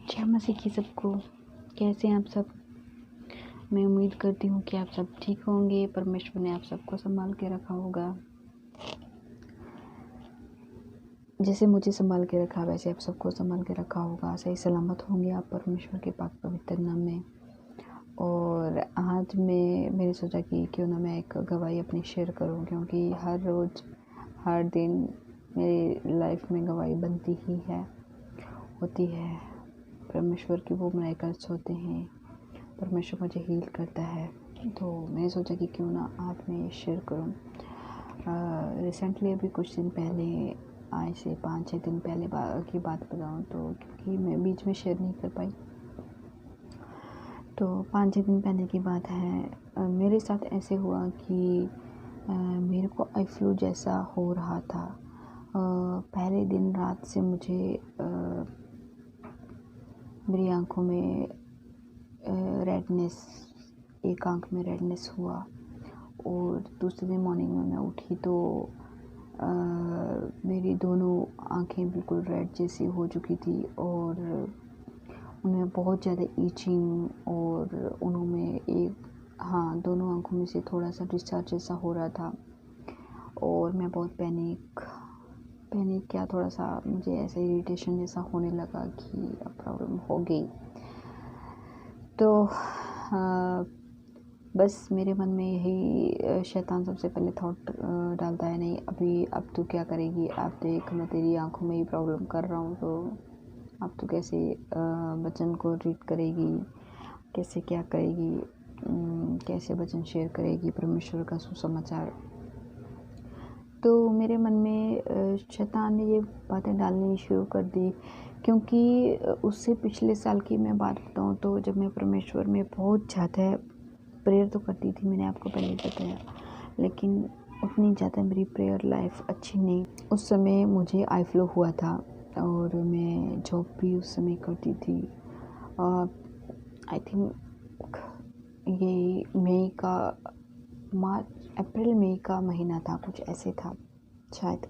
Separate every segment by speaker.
Speaker 1: जय मसीह की सबको। कैसे हैं आप सब? मैं उम्मीद करती हूँ कि आप सब ठीक होंगे। परमेश्वर ने आप सबको संभाल के रखा होगा। जैसे मुझे संभाल के रखा वैसे आप सबको संभाल के रखा होगा। सही सलामत होंगे आप परमेश्वर के पाक पवित्र नाम में। और आज मैंने सोचा कि क्यों ना मैं एक गवाही अपनी शेयर करूँ, क्योंकि हर रोज़ हर दिन मेरी लाइफ में गवाही बनती ही है, होती है। परमेश्वर की वो मिरेकल्स होते हैं, परमेश्वर मुझे हील करता है। तो मैंने सोचा कि क्यों ना आज मैं ये शेयर करूं। रिसेंटली अभी कुछ दिन पहले, आज से 5-6 दिन पहले की बात बताऊं तो, क्योंकि मैं बीच में शेयर नहीं कर पाई, तो 5-6 दिन पहले की बात है। मेरे साथ ऐसे हुआ कि मेरे को आई फ्लू जैसा हो रहा था। पहले दिन रात से मुझे मेरी आंखों में रेडनेस, एक आंख में रेडनेस हुआ। और दूसरे दिन मॉर्निंग में मैं उठी तो मेरी दोनों आंखें बिल्कुल रेड जैसी हो चुकी थी और उनमें बहुत ज़्यादा ईचिंग, और उनमें दोनों आंखों में से थोड़ा सा डिस्चार्ज जैसा हो रहा था। और मैं बहुत पैनिक क्या, थोड़ा सा मुझे ऐसा इरिटेशन जैसा होने लगा कि अब प्रॉब्लम हो गई। तो बस मेरे मन में यही शैतान सबसे पहले थॉट डालता है, नहीं अभी अब तू क्या करेगी, अब देख मैं तेरी आंखों में ही प्रॉब्लम कर रहा हूँ, तो अब तू कैसे वचन को रीड करेगी, कैसे क्या करेगी, कैसे वचन शेयर करेगी परमेश्वर का सुसमाचार। तो मेरे मन में शैतान ने ये बातें डालनी शुरू कर दी, क्योंकि उससे पिछले साल की मैं बात बताऊँ तो जब मैं परमेश्वर में बहुत ज़्यादा प्रेयर तो करती थी, मैंने आपको पहले बताया, लेकिन उतनी ज़्यादा मेरी प्रेयर लाइफ अच्छी नहीं। उस समय मुझे आई फ्लू हुआ था और मैं जॉब भी उस समय करती थी। आई थिंक ये अप्रैल मई का महीना था, कुछ ऐसे था, शायद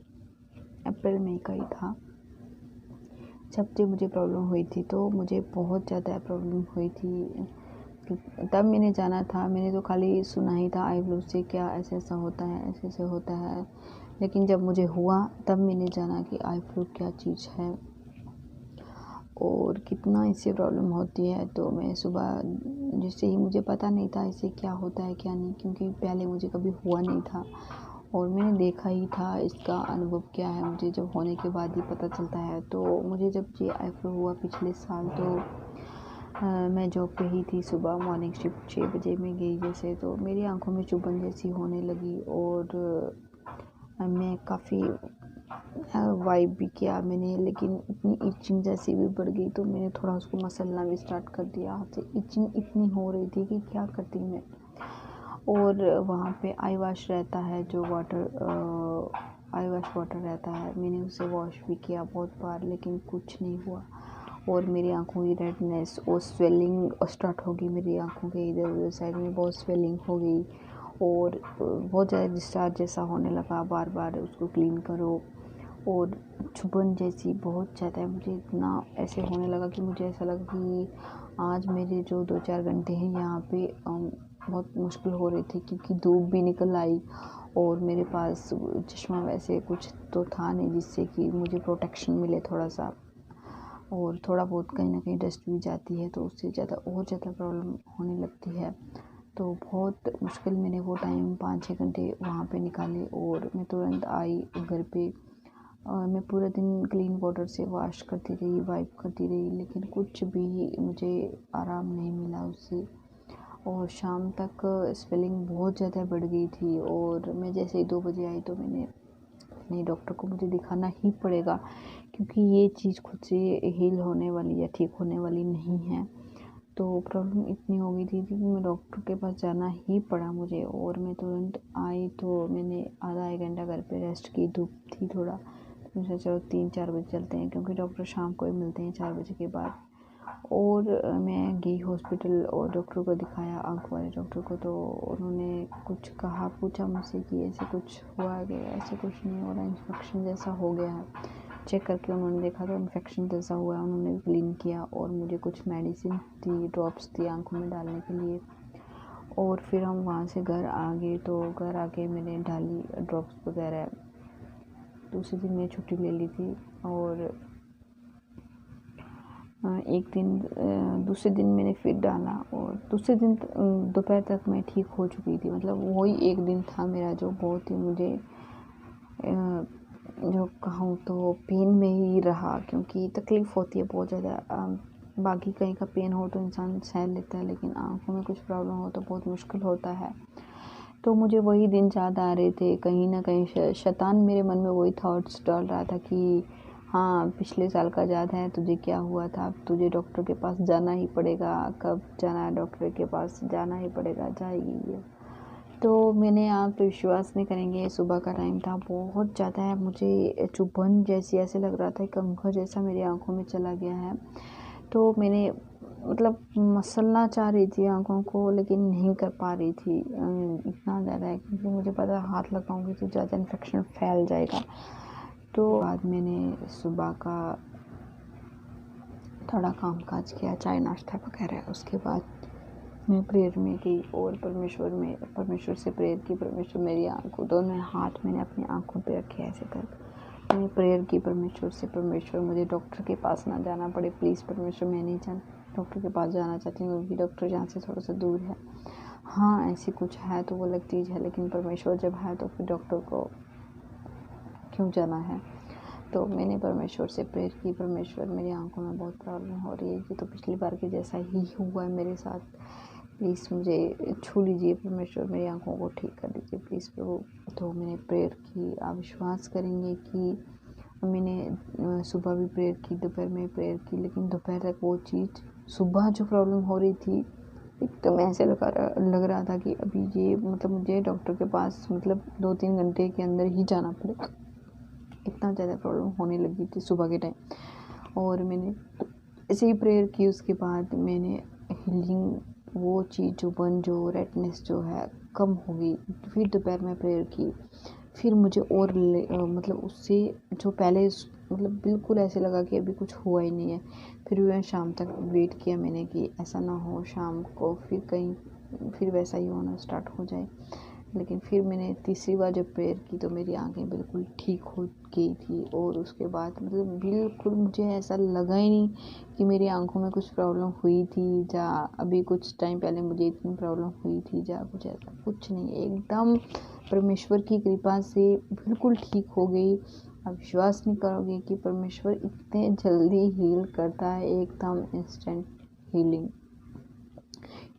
Speaker 1: अप्रैल मई का ही था जब मुझे प्रॉब्लम हुई थी। तो मुझे बहुत ज़्यादा प्रॉब्लम हुई थी। तब मैंने जाना था, मैंने तो खाली सुना ही था आई फ्लू से क्या ऐसे ऐसा होता है, ऐसे ऐसे होता है, लेकिन जब मुझे हुआ तब मैंने जाना कि आई फ्लू क्या चीज़ है और कितना इससे प्रॉब्लम होती है। तो मैं सुबह, जिससे ही मुझे पता नहीं था इससे क्या होता है क्या नहीं, क्योंकि पहले मुझे कभी हुआ नहीं था और मैंने देखा ही था इसका अनुभव क्या है, मुझे जब होने के बाद ही पता चलता है। तो मुझे जब ये आई फ्लू हुआ पिछले साल, तो मैं जॉब पे ही थी, सुबह मॉर्निंग शिफ्ट 6 बजे में गई जैसे, तो मेरी आंखों में चुभन जैसी होने लगी और मैं काफ़ी वाइप भी किया मैंने, लेकिन इतनी इचिंग जैसी भी बढ़ गई तो मैंने थोड़ा उसको मसलना भी स्टार्ट कर दिया। हाथ से इचिंग इतनी हो रही थी कि क्या करती मैं। और वहाँ पे आई वॉश रहता है, जो आई वॉश वाटर रहता है, मैंने उसे वॉश भी किया बहुत बार, लेकिन कुछ नहीं हुआ। और मेरी आंखों की रेडनेस और स्वेलिंग स्टार्ट हो गई, मेरी आंखों के इधर उधर साइड में बहुत स्वेलिंग हो गई और बहुत ज़्यादा डिस्चार्ज जैसा होने लगा। बार बार उसको क्लीन करो और चुभन जैसी बहुत ज़्यादा, मुझे इतना ऐसे होने लगा कि मुझे ऐसा लगा कि आज मेरे जो 2-4 घंटे हैं यहाँ पे बहुत मुश्किल हो रही थी, क्योंकि धूप भी निकल आई और मेरे पास चश्मा वैसे कुछ तो था नहीं जिससे कि मुझे प्रोटेक्शन मिले थोड़ा सा, और थोड़ा बहुत कहीं ना कहीं डस्ट भी जाती है तो उससे ज़्यादा और ज़्यादा प्रॉब्लम होने लगती है। तो बहुत मुश्किल मैंने वो टाइम 5-6 घंटे वहाँ पे निकाले और मैं तुरंत आई घर पे। और मैं पूरा दिन क्लीन वाटर से वॉश करती रही, वाइप करती रही, लेकिन कुछ भी मुझे आराम नहीं मिला उससे। और शाम तक स्वेलिंग बहुत ज़्यादा बढ़ गई थी और मैं जैसे ही 2 बजे आई तो मैंने, नहीं डॉक्टर को मुझे दिखाना ही पड़ेगा, क्योंकि ये चीज़ खुद से हील होने वाली या ठीक होने वाली नहीं है। तो प्रॉब्लम इतनी हो गई थी कि मैं डॉक्टर के पास जाना ही पड़ा मुझे। और मैं तुरंत आई तो मैंने आधा 1 घंटा घर पे रेस्ट की, धूप थी थोड़ा, तो मुझे चलो 3-4 बजे चलते हैं, क्योंकि डॉक्टर शाम को ही मिलते हैं 4 बजे के बाद। और मैं गई हॉस्पिटल और डॉक्टर को दिखाया, आँख वाले डॉक्टर को। तो उन्होंने कुछ पूछा मुझसे कि ऐसे कुछ हुआ है, ऐसे कुछ नहीं हो रहा, इन्फेक्शन जैसा हो गया है। चेक करके उन्होंने देखा तो इन्फेक्शन जैसा हुआ है। उन्होंने क्लीन किया और मुझे कुछ मेडिसिन दी, ड्रॉप्स दी आँखों में डालने के लिए। और फिर हम वहाँ से घर आ गए। तो घर आके मैंने डाली ड्रॉप्स वगैरह। दूसरे दिन मैंने छुट्टी ले ली थी और एक दिन दूसरे दिन मैंने फिर डाला और दूसरे दिन दोपहर तक मैं ठीक हो चुकी थी। मतलब वही एक दिन था मेरा जो बहुत ही मुझे जो कहूँ तो पेन में ही रहा, क्योंकि तकलीफ़ होती है बहुत ज़्यादा। बाकी कहीं का पेन हो तो इंसान सह लेता है, लेकिन आँखों में कुछ प्रॉब्लम हो तो बहुत मुश्किल होता है। तो मुझे वही दिन याद आ रहे थे। कहीं ना कहीं शैतान मेरे मन में वही थॉट्स डाल रहा था कि हाँ, पिछले साल का याद है तुझे क्या हुआ था, अब तुझे डॉक्टर के पास जाना ही पड़ेगा। कब जाना है डॉक्टर के पास, जाना ही पड़ेगा, जाएगी ये। तो मैंने, आप तो विश्वास नहीं करेंगे, सुबह का टाइम था, बहुत ज़्यादा है, मुझे चुभन जैसी ऐसे लग रहा था, कंघा जैसा मेरी आंखों में चला गया है। तो मैंने मतलब मसलना चाह रही थी आंखों को, लेकिन नहीं कर पा रही थी। इतना ज़्यादा है क्योंकि मुझे पता है हाथ लगाऊंगी तो ज़्यादा इन्फेक्शन फैल जाएगा। तो बाद मैंने सुबह का थोड़ा काम काज किया, चाय नाश्ता वगैरह। उसके बाद मैं प्रेयर में गई और परमेश्वर से प्रेयर की। परमेश्वर मेरी आंखों, दोनों हाथ मैंने अपनी आंखों पे रखे ऐसे कर। मैंने प्रेयर की परमेश्वर से, परमेश्वर मुझे डॉक्टर के पास ना जाना पड़े प्लीज़ परमेश्वर, मैं नहीं डॉक्टर के पास जाना चाहती हूँ, क्योंकि डॉक्टर यहाँ से थोड़ा सा दूर है। हाँ, ऐसी कुछ है तो वो अलग चीज़ है, लेकिन परमेश्वर जब है तो फिर डॉक्टर को क्यों जाना है। तो मैंने परमेश्वर से प्रेयर की, परमेश्वर मेरी आंखों में बहुत प्रॉब्लम हो रही है, ये तो पिछली बार के जैसा ही हुआ है मेरे साथ, प्लीज़ मुझे छू लीजिए परमेश्वर, मेरी आंखों को ठीक कर दीजिए प्लीज़ प्रभु। तो मैंने प्रेयर की। आप विश्वास करेंगे कि मैंने सुबह भी प्रेयर की, दोपहर में प्रेयर की, लेकिन दोपहर तक वो चीज़, सुबह जो प्रॉब्लम हो रही थी एकदम ऐसे लग रहा था कि अभी ये मतलब मुझे डॉक्टर के पास मतलब 2-3 घंटे के अंदर ही जाना पड़ेगा, इतना ज़्यादा प्रॉब्लम होने लगी थी सुबह के टाइम। और मैंने ऐसे ही प्रेयर की। उसके बाद मैंने हीलिंग, वो चीज़ जो रेडनेस जो है कम हो गई। फिर दोपहर में प्रेयर की, फिर मुझे और मतलब उससे जो पहले मतलब बिल्कुल ऐसे लगा कि अभी कुछ हुआ ही नहीं है। फिर मैं शाम तक वेट किया मैंने कि ऐसा ना हो शाम को फिर कहीं फिर वैसा ही होना स्टार्ट हो जाए। लेकिन फिर मैंने तीसरी बार जब प्रेयर की तो मेरी आंखें बिल्कुल ठीक हो गई थी। और उसके बाद मतलब बिल्कुल मुझे ऐसा लगा ही नहीं कि मेरी आंखों में कुछ प्रॉब्लम हुई थी, या अभी कुछ टाइम पहले मुझे इतनी प्रॉब्लम हुई थी, या कुछ ऐसा कुछ नहीं, एकदम परमेश्वर की कृपा से बिल्कुल ठीक हो गई। आप विश्वास नहीं करोगे कि परमेश्वर इतने जल्दी हील करता है, एकदम इंस्टेंट हीलिंग।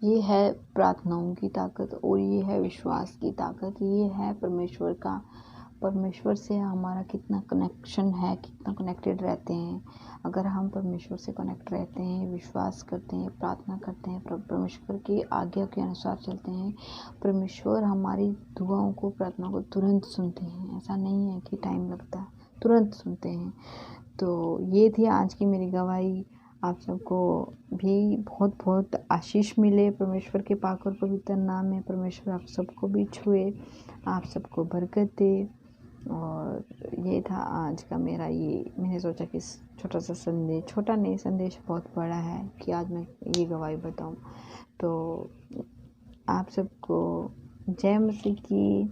Speaker 1: ये है प्रार्थनाओं की ताकत और ये है विश्वास की ताकत। ये है परमेश्वर का, परमेश्वर से हमारा कितना कनेक्शन है, कितना कनेक्टेड रहते हैं। अगर हम परमेश्वर से कनेक्ट रहते हैं, विश्वास करते हैं, प्रार्थना करते हैं, परमेश्वर की आज्ञा के अनुसार चलते हैं, परमेश्वर हमारी दुआओं को, प्रार्थना को तुरंत सुनते हैं। ऐसा नहीं है कि टाइम लगता है, तुरंत सुनते हैं। तो ये थी आज की मेरी गवाही। आप सबको भी बहुत बहुत आशीष मिले परमेश्वर के पाक और पवित्र नाम में। परमेश्वर आप सबको भी छुए, आप सबको बरकत दे। और ये था आज का मेरा, ये मैंने सोचा कि छोटा सा संदेश, छोटा नहीं संदेश बहुत बड़ा है कि आज मैं ये गवाही बताऊं। तो आप सबको जय मसीह की।